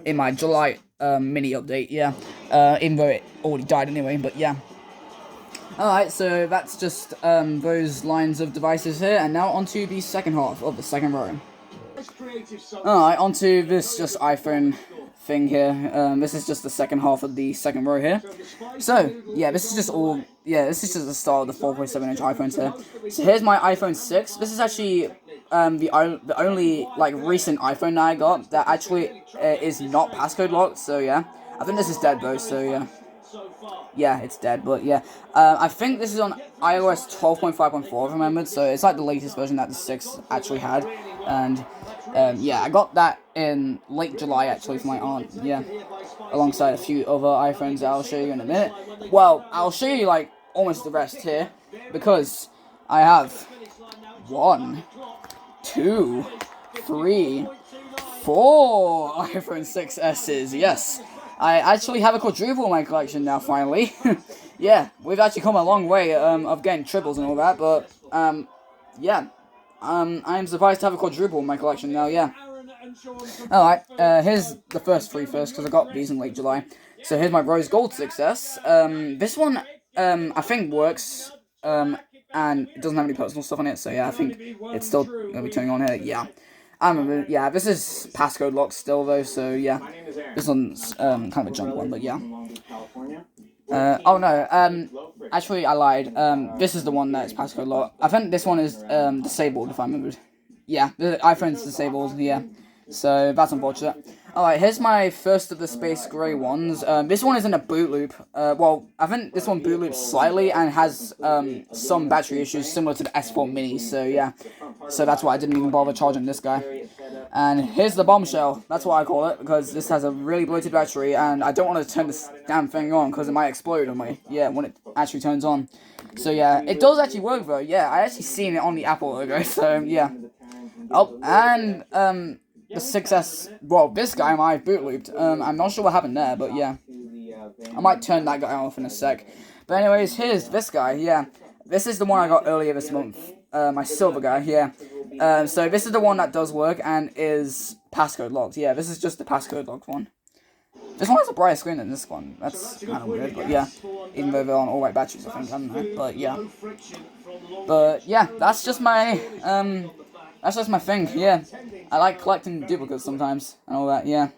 in my July mini update, yeah. Even though it already died anyway, but yeah. Alright, so that's just those lines of devices here, and now onto the second half of the second row. Alright, onto this just iPhone thing here. This is just the second half of the second row here. So, yeah, this is just the start of the 4.7-inch iPhones here. So here's my iPhone 6. This is actually the only, like, recent iPhone that I got that actually is not passcode locked, so yeah. I think this is dead, though, so yeah. Yeah, it's dead, but yeah. I think this is on iOS 12.5.4, if I remembered, so it's like the latest version that the 6 actually had. And, yeah, I got that in late July, actually, for my aunt, yeah. Alongside a few other iPhones that I'll show you in a minute. Well, I'll show you, like, almost the rest here, because I have 1, 2, 3, 4 iPhone 6s's, yes. I actually have a quadruple in my collection now, finally. Yeah, we've actually come a long way of getting triples and all that, but, yeah. I'm surprised to have a quadruple in my collection now, yeah. Alright, here's the first three first, because I got these in late July. So here's my Rose Gold 6S. This one, I think works, and it doesn't have any personal stuff on it, so yeah, I think it's still going to be turning on here, yeah. I remember, yeah, this is passcode locked still, though, so yeah. This one's, kind of a junk one, but yeah. Oh no, actually I lied. This is the one that's passcode locked. I think this one is, disabled, if I remember. Yeah, the iPhone's disabled, yeah. So, that's unfortunate. Alright, here's my first of the space grey ones. This one is in a boot loop. Well, I think this one boot loops slightly and has, some battery issues similar to the S4 Mini, so yeah. So that's why I didn't even bother charging this guy. And here's the bombshell. That's what I call it, because this has a really bloated battery, and I don't want to turn this damn thing on, because it might explode on me, yeah, when it actually turns on. So yeah, it does actually work, though, yeah. I actually seen it on the Apple logo, so yeah. Oh, and, the 6S, well, this guy might have boot looped. I'm not sure what happened there, but yeah. I might turn that guy off in a sec. But anyways, here's this guy, yeah. This is the one I got earlier this month. My silver guy, yeah. So this is the one that does work and is passcode locked. Yeah, this is just the passcode locked one. This one has a brighter screen than this one. That's kind of weird, but yeah. Even though they're on all white batteries, I think. I don't know, but yeah. But yeah, that's just my, thing, yeah. I like collecting duplicates sometimes, and all that, yeah.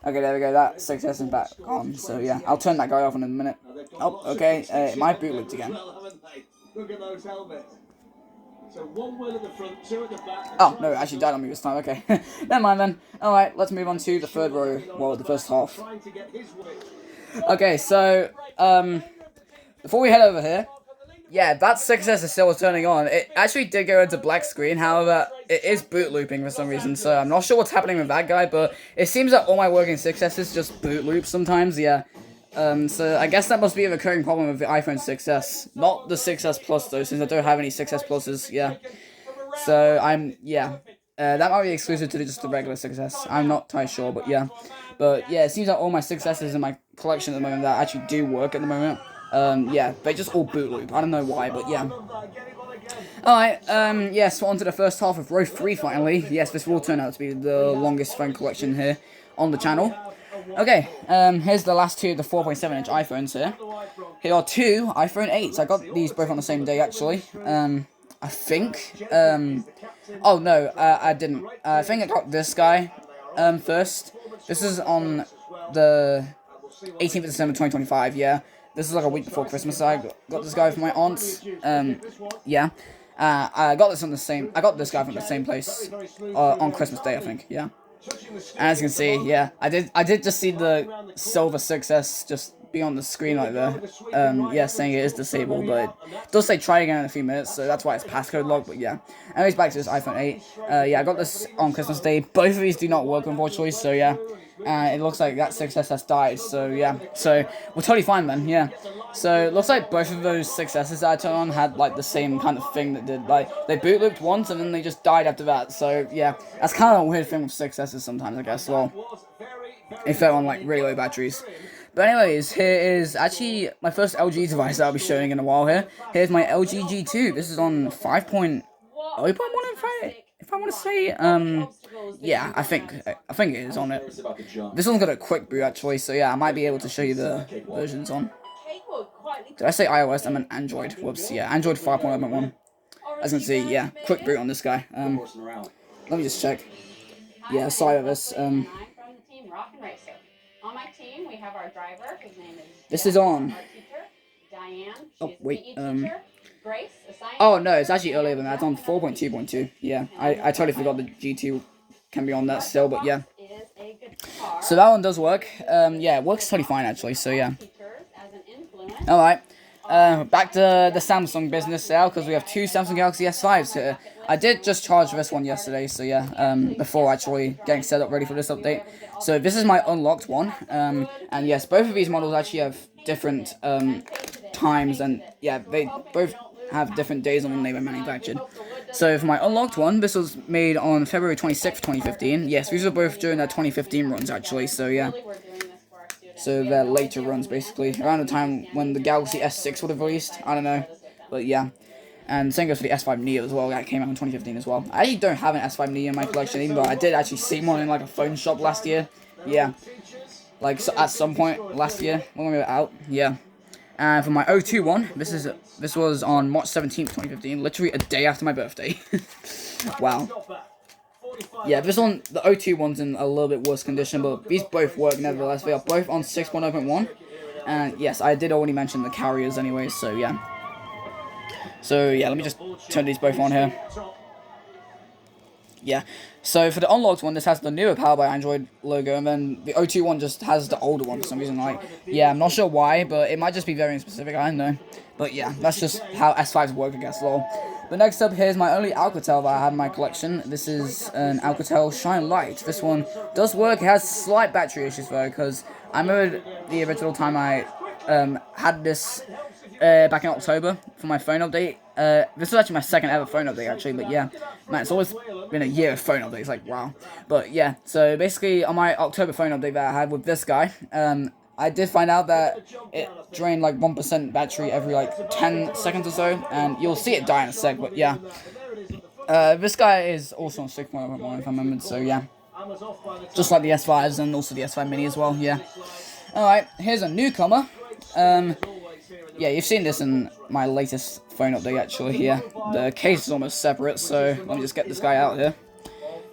Okay, there we go, that 6S is back on, so yeah. I'll turn that guy off in a minute. Oh, okay, it might boot looped again. Look at those helmets. So one wheel at the front, two at the back. Oh, no, it actually died on me this time, okay. Never mind then. Alright, let's move on to the third row, well, the first half. Okay, so, before we head over here, yeah, that 6S is still turning on. It actually did go into black screen, however, it is boot looping for some reason, so I'm not sure what's happening with that guy, but it seems that all my working 6S's just boot loop sometimes, yeah. So I guess that must be a recurring problem with the iPhone 6S. Not the 6S Plus, though, since I don't have any 6S Pluses, yeah. So, that might be exclusive to just the regular 6S. I'm not entirely sure, but yeah. But, yeah, it seems like all my 6S's in my collection at the moment that actually do work at the moment. Yeah, they just all boot loop. I don't know why, but yeah. Alright, yes, we're on to the first half of row 3 finally. Yes, this will turn out to be the longest phone collection here on the channel. Okay, here's the last two of the 4.7-inch iPhones here. Here are two iPhone 8s. I got these both on the same day, actually. I think. Oh, no, I didn't. I think I got this guy, first. This is on the 18th of December 2025, yeah. This is like a week before Christmas. I got this guy from my aunt's. Yeah. I got this on the same. I got this guy from the same place on Christmas Day, I think. Yeah. As you can see, yeah, I did just see the silver success just be on the screen like that. Yeah, saying it is disabled, but it does say try again in a few minutes, so that's why it's passcode locked. But yeah. Anyways, back to this iPhone 8. Yeah, I got this on Christmas Day. Both of these do not work, unfortunately. So yeah. It looks like that success has died, so yeah. So, we're totally fine then, yeah. So, it looks like both of those successes that I turned on had, like, the same kind of thing that did, like, they boot looped once and then they just died after that. So, yeah, that's kind of a weird thing with successes sometimes, I guess. Well, it fell on, like, really low batteries. But anyways, here is actually my first LG device that I'll be showing in a while here. Here's my LG G2. This is on 5.0.1 if I want to say, yeah, I think it is on it. This one's got a quick boot actually, so yeah, I might be able to show you the versions on. Did I say iOS? I meant Android. Whoops, yeah, Android 5.0.1. As you can see, yeah, quick boot on this guy. Let me just check. Yeah, sorry about this. On my team, we have our driver. His name is. This is on. Diane. Oh wait. Grace, oh no, it's actually earlier than that. It's on 4.2.2. Yeah, I totally forgot the G2 can be on that still, but yeah. So that one does work. Yeah, it works totally fine actually. So yeah. All right. Back to the Samsung business now, because we have two Samsung Galaxy S5s here. I did just charge this one yesterday, so yeah, before actually getting set up ready for this update. So this is my unlocked one, and yes, both of these models actually have different times, and yeah, they both have different days on when they were manufactured. So for my unlocked one, this was made on February 26th, 2015. Yes, these were both during their 2015 runs actually, so yeah. So they're later runs, basically, around the time when the Galaxy S6 would have released. I don't know, but yeah. And same goes for the S5 Neo as well. That came out in 2015 as well. I actually don't have an S5 Neo in my collection, even though I did actually see one in like a phone shop last year. Yeah, like so at some point last year when we were out. Yeah. And for my O2 one, this was on March 17th, 2015, literally a day after my birthday. Wow. Yeah, this one, the O2 one's in a little bit worse condition, but these both work nevertheless. They are both on 6.0.1. And yes, I did already mention the carriers anyway, so yeah. So yeah, let me just turn these both on here. Yeah, so for the unlocked one, this has the newer Powered by Android logo, and then the O2 one just has the older one for some reason. Like, yeah, I'm not sure why, but it might just be variant specific, I don't know. But yeah, that's just how S5s work, I guess, lol. But next up, here's my only Alcatel that I have in my collection. This is an Alcatel Shine Light. This one does work. It has slight battery issues, though, because I remember the original time I had this back in October for my phone update. This was actually my second ever phone update, actually, but yeah. Man, it's always been a year of phone updates, like, wow. But yeah, so basically, on my October phone update that I had with this guy, I did find out that it drained like 1% battery every like 10 seconds or so, and you'll see it die in a sec, but yeah. This guy is also on 6.1 if I remember, so yeah. Just like the S5s and also the S5 Mini as well, yeah. Alright, here's a newcomer. Yeah, you've seen this in my latest phone update actually here. The case is almost separate, so let me just get this guy out here.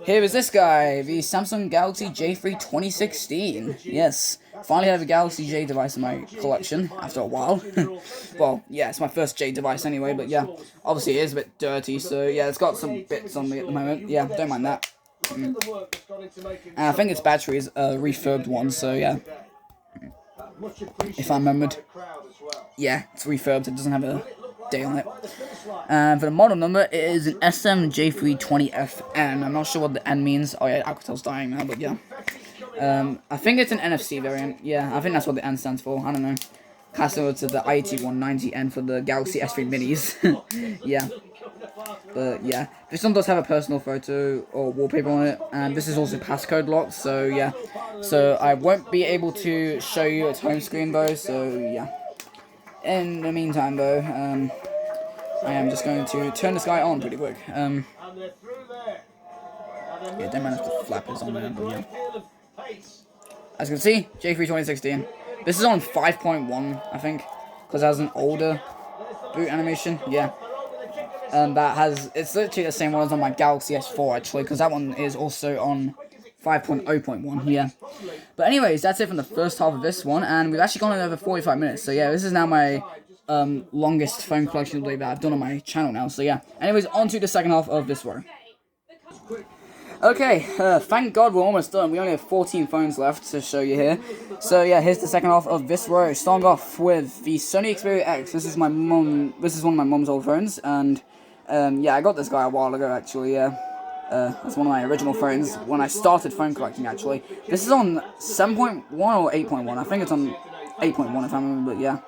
Here is this guy, the Samsung Galaxy J3 2016. Yes, finally have a Galaxy J device in my collection after a while. Well, yeah, it's my first J device anyway, but yeah, obviously it is a bit dirty, so yeah, it's got some bits on me at the moment. Yeah, don't mind that. And I think its battery is a refurbed one, so yeah. If I remembered. Yeah, it's refurbed, it doesn't have a day on it. And for the model number, it is an SM J320FN. I'm not sure what the N means. Oh yeah, Alcatel's dying now, but yeah. I think it's an NFC variant. Yeah, I think that's what the N stands for. I don't know. Kind of similar to the i8190N for the Galaxy S3 Minis. Yeah. But yeah, this one does have a personal photo or wallpaper on it, and this is also passcode locked, so yeah. So I won't be able to show you its home screen though, so yeah. In the meantime though, I am just going to turn this guy on pretty quick. And they're through there. Yeah, don't mind if the flappers on there, but yeah. Deal of pace. As you can see, J3 2016. This is on 5.1, I think, because it has an older boot animation. Yeah. That has, it's literally the same one as on my Galaxy S4 actually, because that one is also on 5.0.1, yeah. But anyways, that's it from the first half of this one, and we've actually gone over 45 minutes, so yeah, this is now my longest phone collection that I've done on my channel now, so yeah. Anyways, on to the second half of this row. Okay, thank God we're almost done. We only have 14 phones left to show you here. So yeah, here's the second half of this row. Starting off with the Sony Xperia X. This is my mum. This is one of my mum's old phones, and yeah, I got this guy a while ago actually. Yeah, that's one of my original phones when I started phone collecting actually. This is on 7.1 or 8.1. I think it's on 8.1 if I remember, but yeah.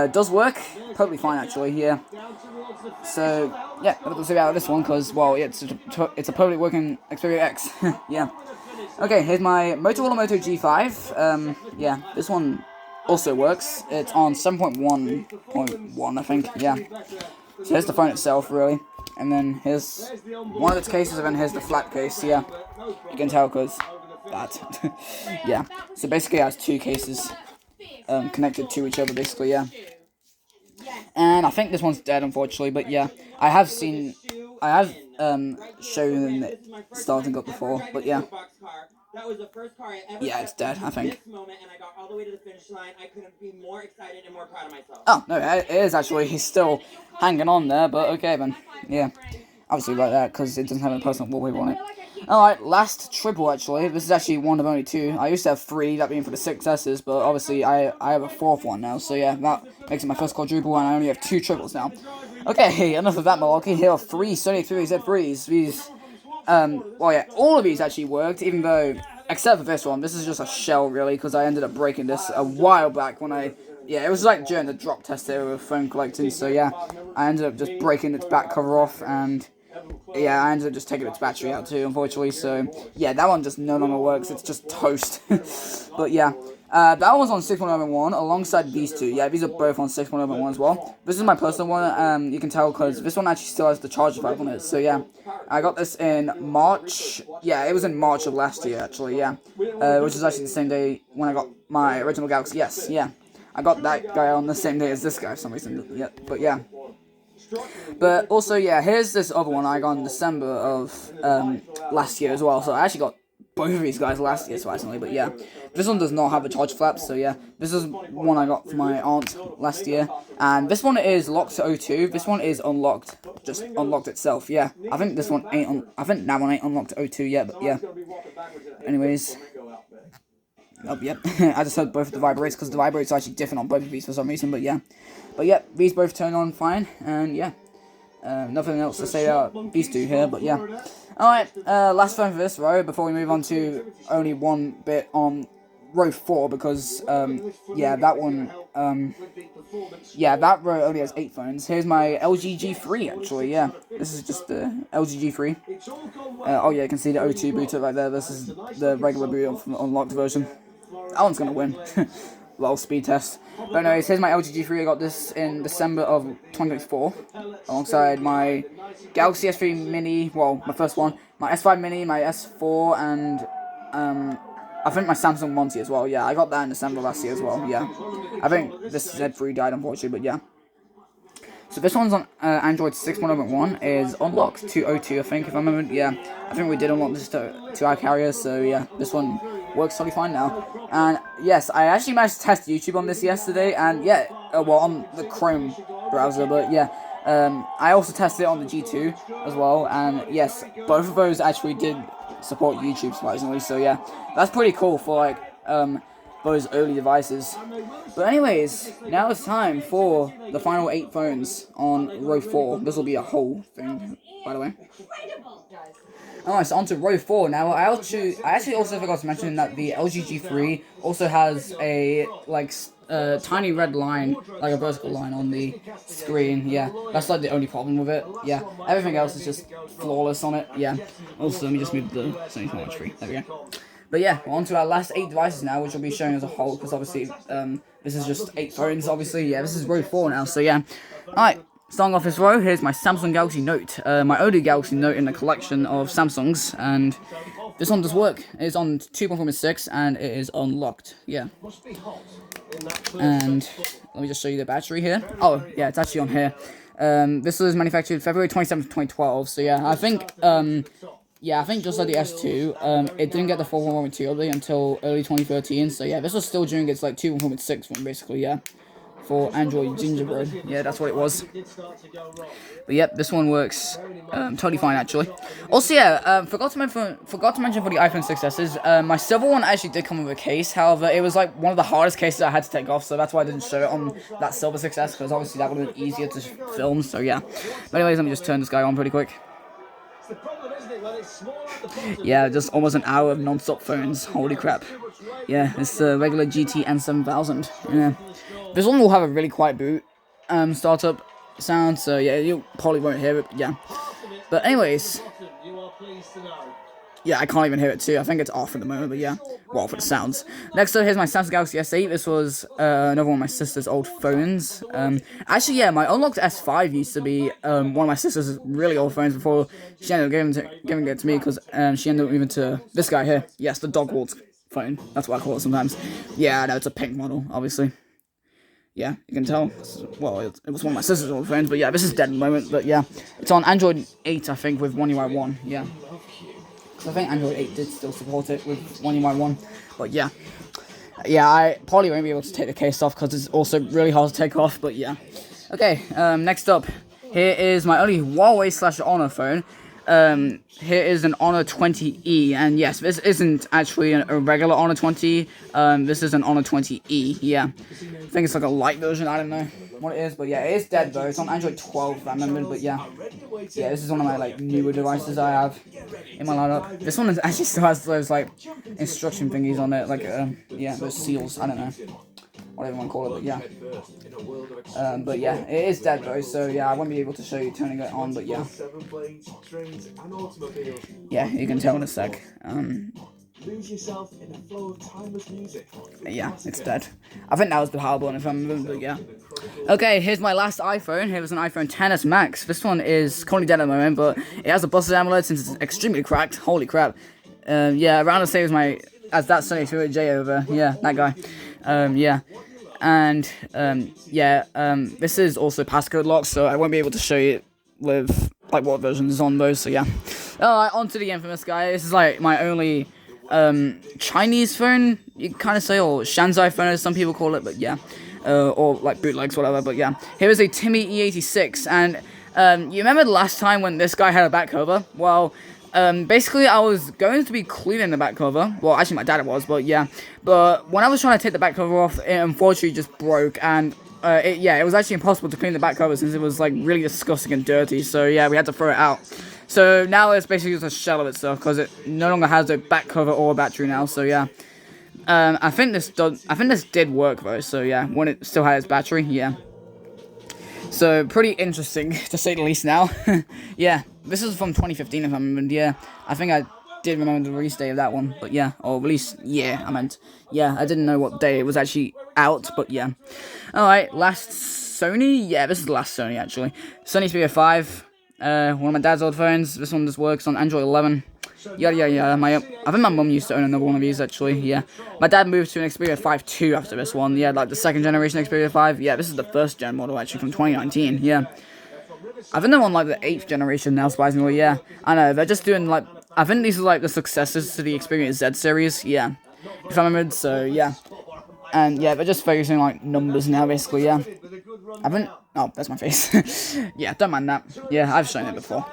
Does work perfectly fine actually, yeah. So yeah, let's see about this one because well, it's a perfectly working Xperia X, yeah. Okay, here's my Motorola Moto G5. Yeah, this one also works. It's on 7.1.1, I think, yeah. So here's the phone itself, really, and then here's one of its cases, and then here's the flat case. Yeah, you can tell because that. Yeah. So basically, it has two cases. Connected to each other, basically, yeah. And I think this one's dead, unfortunately, but yeah, I have shown it starting up before, but yeah. Yeah, it's dead, I think. Oh, no, it is actually, he's still hanging on there, but okay then, yeah. Obviously like that, because it doesn't have a personal wallpaper on it. Alright, last triple actually. This is actually one of only two. I used to have three, that being for the 6S's, but obviously I have a fourth one now, so yeah, that makes it my first quadruple, and I only have two triples now. Okay, enough of that malarkey. Here are three Sony Xperia Z3s. These, well yeah, all of these actually worked, even though, except for this one, this is just a shell really, because I ended up breaking this a while back when yeah, it was like during the drop test era of phone collecting, so yeah, I ended up just breaking its back cover off, and yeah, I ended up just taking its battery out too, unfortunately, so yeah, that one just no longer works, it's just toast. But yeah, that one's on 6.0.1 alongside these two. Yeah, these are both on 6.0.1 as well. This is my personal one, you can tell because this one actually still has the charger pipe on it, so yeah. I got this in March, yeah, it was in March of last year actually, yeah. Which is actually the same day when I got my original Galaxy S, yeah. I got that guy on the same day as this guy for some reason, yeah, but yeah. But also, yeah, here's this other one I got in December of last year as well. So I actually got both of these guys last year, surprisingly. But yeah, this one does not have a charge flap. So yeah, this is one I got for my aunt last year. And this one is locked to O2. This one is unlocked, just unlocked itself. Yeah, I think this one ain't on. I think that one ain't unlocked to O2 yet. But yeah. Anyways. Oh, yep. I just heard both of the vibrates because the vibrates are actually different on both of these for some reason, but yeah. But yeah, these both turn on fine, and yeah. Nothing else to say about these two here, but yeah. Alright, last phone for this row before we move on to only one bit on row 4 because, yeah, that one, yeah, that row only has 8 phones. Here's my LG G3, actually, yeah. This is just the LG G3. Oh yeah, you can see the O2 booter right there. This is the regular boot from the unlocked version. That one's gonna win. Lol, speed test. But anyways, here's my LG G3. I got this in December of 2024, alongside my Galaxy S3 Mini, well, my first one, my S5 Mini, my S4, and, I think my Samsung Monty as well, yeah, I got that in December last year as well, yeah. I think this Z3 died, unfortunately, but yeah. So this one's on Android 6.0.1, is unlocked to O2, I think, if I remember, yeah. I think we did unlock this to our carrier, so yeah, this one works totally fine now. And yes, I actually managed to test YouTube on this yesterday, and yeah, well, on the Chrome browser, but yeah. I also tested it on the G2 as well, and yes, both of those actually did support YouTube, surprisingly, so yeah. That's pretty cool for, like, those early devices. But anyways, now it's time for the final 8 phones on row 4. This will be a whole thing, by the way. Alright, so on to row 4 now. I actually also forgot to mention that the LG G3 also has a, like, tiny red line, like a vertical line on the screen, yeah. That's like the only problem with it, yeah. Everything else is just flawless on it, yeah. Also, let me just move the Sony Smart Watch 3, there we go. But yeah, we're on to our last 8 devices now, which will be shown as a whole, because obviously, this is just 8 phones, obviously, yeah, this is row 4 now, so yeah. Alright, starting off this row, here's my Samsung Galaxy Note. My only Galaxy Note in the collection of Samsungs, and this one does work. It's on 2.46 and it is unlocked. Yeah. And let me just show you the battery here. Oh, yeah, it's actually on here. This was manufactured February 27th, 2012. So yeah, I think just like the S2, it didn't get the 4.1.2 update until early 2013. So yeah, this was still during its like 2.6 one, basically. Yeah. For Android Gingerbread. Yeah, that's what it was. But yep, this one works totally fine actually. Also, yeah, forgot to mention for the iPhone 6s, my silver one actually did come with a case. However, it was like one of the hardest cases I had to take off, so that's why I didn't show it on that silver 6s, because obviously that would have been easier to film. So yeah. But anyways, let me just turn this guy on pretty quick. Yeah, just almost an hour of non-stop phones. Holy crap. Yeah, it's the regular GT N7000. Yeah. This one will have a really quiet boot startup sound, so yeah, you probably won't hear it, but yeah. But anyways, yeah, I can't even hear it too. I think it's off at the moment, but yeah, well, for the sounds. Next up, here's my Samsung Galaxy S8. This was another one of my sister's old phones. Actually, yeah, my unlocked S5 used to be one of my sister's really old phones before she ended up giving it to me, because she ended up moving to this guy here. Yes, the dog waltz phone. That's what I call it sometimes. Yeah, I know, it's a pink model, obviously. Yeah, you can tell. Well, it was one of my sister's old phones, but yeah, this is dead at the moment. But yeah, it's on Android 8, I think, with One UI 1. Yeah, because I think Android 8 did still support it with One UI 1. But yeah, I probably won't be able to take the case off because it's also really hard to take off. But yeah, okay. Next up, here is my only Huawei/Honor phone. Here is an Honor 20E, and yes, this isn't actually a regular Honor 20. This is an Honor 20E. Yeah. I think it's like a light version, I don't know what it is, but yeah, it is dead though. It's on Android 12, if I remember, but yeah. Yeah, this is one of my like newer devices I have in my lineup. This one actually still has those like instruction thingies on it, like yeah, those seals, I don't know. Whatever you want to call it, but yeah. But yeah, it is dead though, so yeah, I won't be able to show you turning it on, but yeah. Yeah, you can tell in a sec. Lose yourself in a flow of timeless music. Yeah, it's dead. I think that was the hard one, if I remember, but yeah. Okay, here's my last iPhone. Here was an iPhone XS Max. This one is currently dead at the moment, but it has a busted AMOLED since it's extremely cracked. Holy crap. Yeah, around the same as that Sony 200J over. Yeah, that guy. Yeah. And, this is also passcode locked, so I won't be able to show you with, like, what version is on those, so yeah. Alright, on to the infamous guy. This is, like, my only Chinese phone, you kind of say, or Shanzai phone as some people call it, but yeah, or like bootlegs, whatever, but yeah. Here is a Timmy E86, and you remember the last time when this guy had a back cover? Well, basically I was going to be cleaning the back cover, well actually my dad was, but yeah, but when I was trying to take the back cover off, it unfortunately just broke, and it was actually impossible to clean the back cover since it was like really disgusting and dirty, so yeah, we had to throw it out. So now it's basically just a shell of itself because it no longer has a back cover or a battery now. So yeah, I think this did work though. So yeah, when it still had its battery, yeah. So pretty interesting to say the least. Now, yeah, this is from 2015 if I remember. Yeah, I think I did remember the release date of that one, but yeah, or release I meant. Yeah, I didn't know what day it was actually out, but yeah. All right, last Sony. Yeah, this is the last Sony actually. Sony Xperia 5. One of my dad's old phones. This one just works on Android 11. Yeah. I think my mum used to own another one of these actually. Yeah, my dad moved to an Xperia 5.2 after this one. Yeah, like the second generation Xperia 5. Yeah, this is the first gen model actually from 2019. Yeah, I think they're on like the 8th generation now. Surprisingly, yeah. I know they're just doing like. I think these are like the successors to the Xperia Z series. Yeah, if I remember. So yeah. And yeah, they're just focusing like numbers now, basically. Yeah, I haven't. Oh, that's my face. Yeah, don't mind that. Yeah, I've shown it before.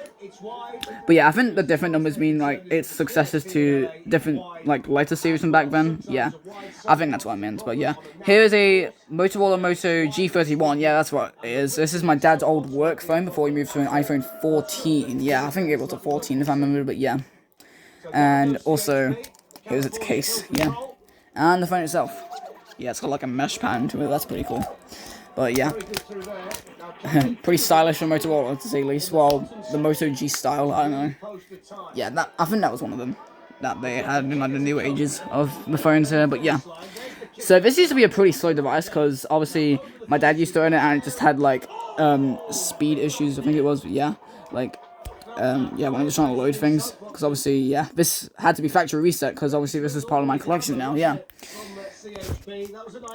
But yeah, I think the different numbers mean like it's successors to different like later series from back then. Yeah, I think that's what I meant. But yeah, here is a Motorola Moto G31. Yeah, that's what it is. This is my dad's old work phone before he moved to an iPhone 14. Yeah, I think it was a 14 if I remember. But yeah, and also here's its case. Yeah, and the phone itself. Yeah, it's got like a mesh pattern to it, that's pretty cool. But yeah, pretty stylish for Motorola to say the least. Well, the Moto G style, I don't know. Yeah, I think that was one of them that they had in like the new ages of the phones here, but yeah. So this used to be a pretty slow device because obviously my dad used to own it and it just had like speed issues. I think it was, yeah, like yeah, when I was trying to load things, because obviously, yeah, this had to be factory reset because obviously this is part of my collection now. Yeah.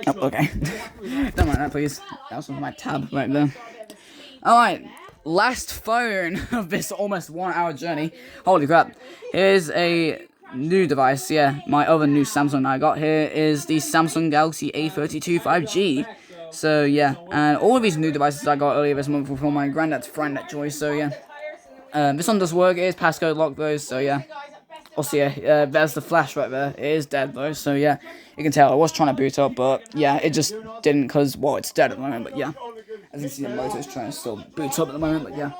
Oh, okay. Don't mind that, please. That was my tab right there. All right. Last phone of this almost 1 hour journey. Holy crap. Here's a new device, yeah. My other new Samsung I got here is the Samsung Galaxy A52 5G. So, yeah. And all of these new devices I got earlier this month were from my granddad's friend at Joy, so, yeah. This one does work. It is passcode locked, though, so, yeah. Also, yeah, there's the flash right there. It is dead, though, so, yeah. You can tell I was trying to boot up, but, yeah, it just didn't because, well, it's dead at the moment, but, yeah. As you can see, the motor is trying to still boot up at the moment, but yeah.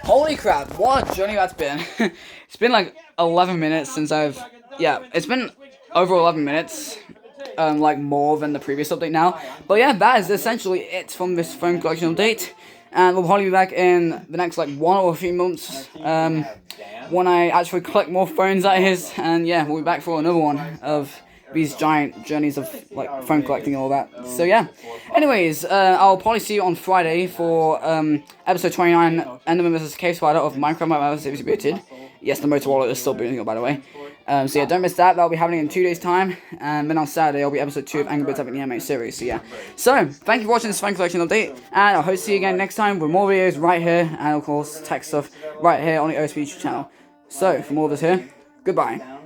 Holy crap, what a journey that's been. It's been like 11 minutes since I've... Yeah, it's been over 11 minutes. Like more than the previous update now. But yeah, that is essentially it from this phone collection update. And we'll probably be back in the next like 1 or 3 months. When I actually collect more phones, that is. And yeah, we'll be back for another one of these giant journeys of like phone collecting and all that. So yeah. Anyways, I'll probably see you on Friday for episode 29, Enderman vs. Cave Spider of Minecraft Series Rebooted. Yes, the motor wallet is still booting up, by the way. So yeah, don't miss that. That'll be happening in 2 days' time. And then on Saturday, it'll be episode 2 of Angry Birds Epic the Anime series. So yeah. So, thank you for watching this phone collection update. And I hope to see you again next time with more videos right here. And of course, tech stuff right here on the OSP YouTube channel. So, from all of us here, goodbye.